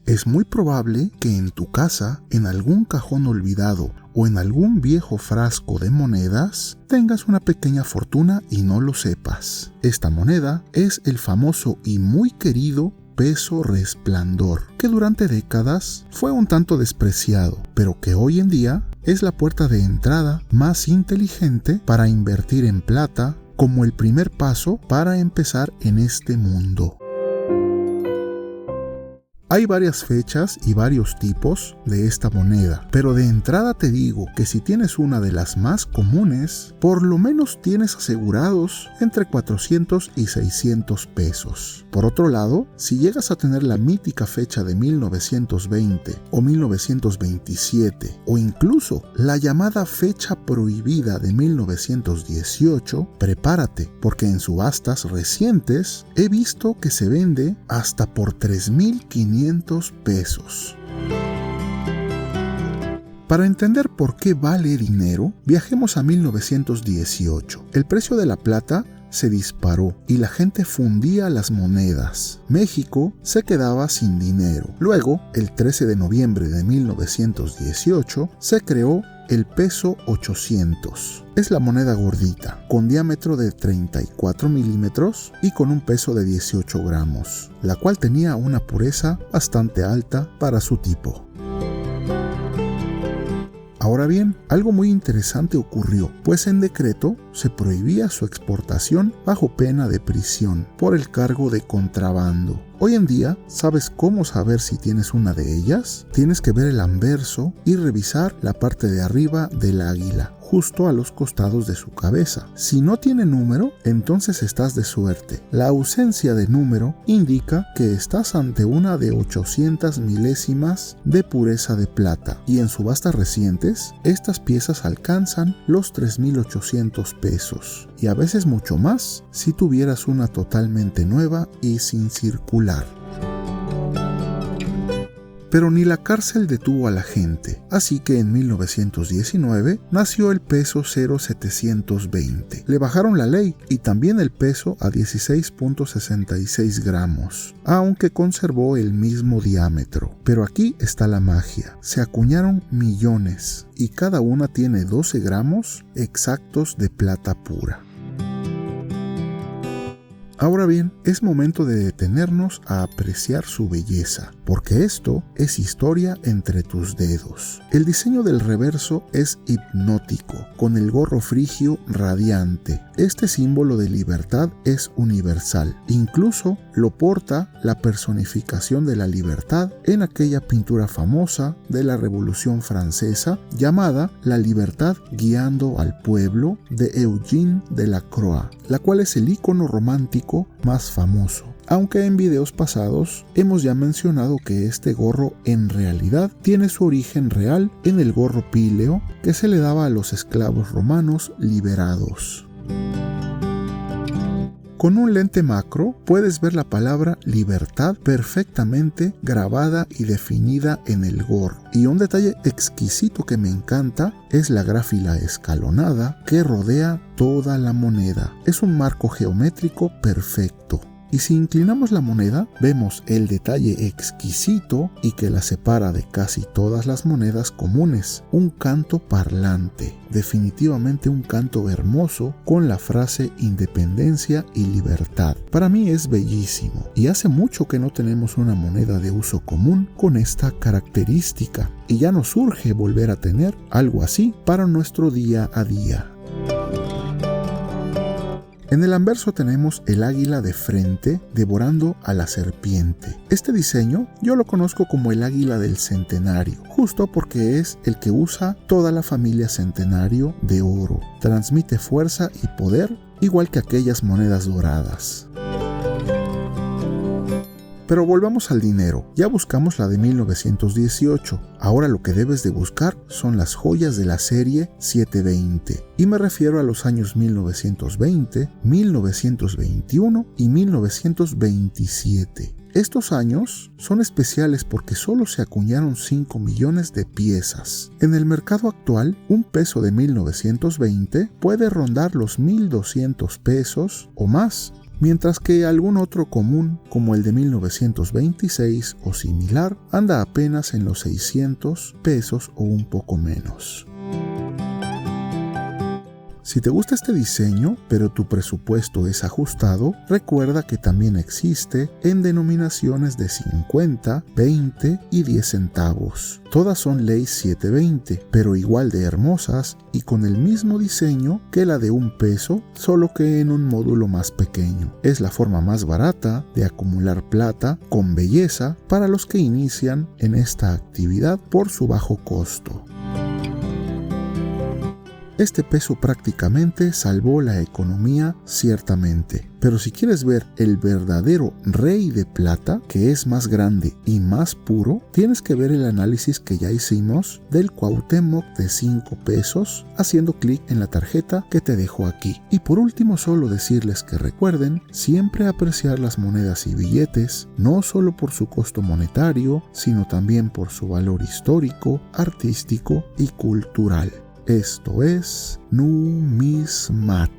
Es muy probable que en tu casa, en algún cajón olvidado o en algún viejo frasco de monedas, tengas una pequeña fortuna y no lo sepas. Esta moneda es el famoso y muy querido peso resplandor, que durante décadas fue un tanto despreciado, pero que hoy en día es la puerta de entrada más inteligente para invertir en plata, como el primer paso para empezar en este mundo. Hay varias fechas y varios tipos de esta moneda, pero de entrada te digo que si tienes una de las más comunes, por lo menos tienes asegurados entre 400 y 600 pesos. Por otro lado, si llegas a tener la mítica fecha de 1920 o 1927 o incluso la llamada fecha prohibida de 1918, prepárate, porque en subastas recientes he visto que se vende hasta por 3,500 pesos. Para entender por qué vale dinero, viajemos a 1918. El precio de la plata se disparó y la gente fundía las monedas. México se quedaba sin dinero. Luego, el 13 de noviembre de 1918, se creó el peso 800. Es la moneda gordita, con diámetro de 34 milímetros y con un peso de 18 gramos, la cual tenía una pureza bastante alta para su tipo. Ahora bien, algo muy interesante ocurrió, pues en decreto se prohibía su exportación bajo pena de prisión por el cargo de contrabando. Hoy en día, ¿sabes cómo saber si tienes una de ellas? Tienes que ver el anverso y revisar la parte de arriba del águila, justo a los costados de su cabeza. Si no tiene número, entonces estás de suerte. La ausencia de número indica que estás ante una de 800 milésimas de pureza de plata, y en subastas recientes, estas piezas alcanzan los 3,800 pesos, y a veces mucho más si tuvieras una totalmente nueva y sin circular. Pero ni la cárcel detuvo a la gente, así que en 1919 nació el peso 0,720. Le bajaron la ley y también el peso a 16,66 gramos, aunque conservó el mismo diámetro. Pero aquí está la magia. Se acuñaron millones y cada una tiene 12 gramos exactos de plata pura. Ahora bien, es momento de detenernos a apreciar su belleza, porque esto es historia entre tus dedos. El diseño del reverso es hipnótico, con el gorro frigio radiante. Este símbolo de libertad es universal. Incluso lo porta la personificación de la libertad en aquella pintura famosa de la Revolución Francesa llamada La Libertad guiando al pueblo de Eugène Delacroix, la cual es el ícono romántico más famoso. Aunque en videos pasados hemos ya mencionado que este gorro en realidad tiene su origen real en el gorro píleo que se le daba a los esclavos romanos liberados. Con un lente macro puedes ver la palabra libertad perfectamente grabada y definida en el gorro. Y un detalle exquisito que me encanta es la gráfila escalonada que rodea toda la moneda. Es un marco geométrico perfecto. Y si inclinamos la moneda, vemos el detalle exquisito y que la separa de casi todas las monedas comunes. Un canto parlante, definitivamente un canto hermoso con la frase independencia y libertad. Para mí es bellísimo y hace mucho que no tenemos una moneda de uso común con esta característica y ya nos urge volver a tener algo así para nuestro día a día. En el anverso tenemos el águila de frente devorando a la serpiente. Este diseño yo lo conozco como el águila del centenario, justo porque es el que usa toda la familia Centenario de oro. Transmite fuerza y poder, igual que aquellas monedas doradas. Pero volvamos al dinero. Ya buscamos la de 1918. Ahora lo que debes de buscar son las joyas de la serie 720. Y me refiero a los años 1920, 1921 y 1927. Estos años son especiales porque solo se acuñaron 5 millones de piezas. En el mercado actual, un peso de 1920 puede rondar los 1,200 pesos o más. mientras que algún otro común, como el de 1926 o similar, anda apenas en los 600 pesos o un poco menos. Si te gusta este diseño, pero tu presupuesto es ajustado, recuerda que también existe en denominaciones de 50, 20 y 10 centavos. Todas son ley 720, pero igual de hermosas y con el mismo diseño que la de un peso, solo que en un módulo más pequeño. Es la forma más barata de acumular plata con belleza para los que inician en esta actividad por su bajo costo. Este peso prácticamente salvó la economía, ciertamente. Pero si quieres ver el verdadero rey de plata, que es más grande y más puro, tienes que ver el análisis que ya hicimos del Cuauhtémoc de 5 pesos, haciendo clic en la tarjeta que te dejo aquí. Y por último, solo decirles que recuerden siempre apreciar las monedas y billetes, no solo por su costo monetario, sino también por su valor histórico, artístico y cultural. Esto es Numismat.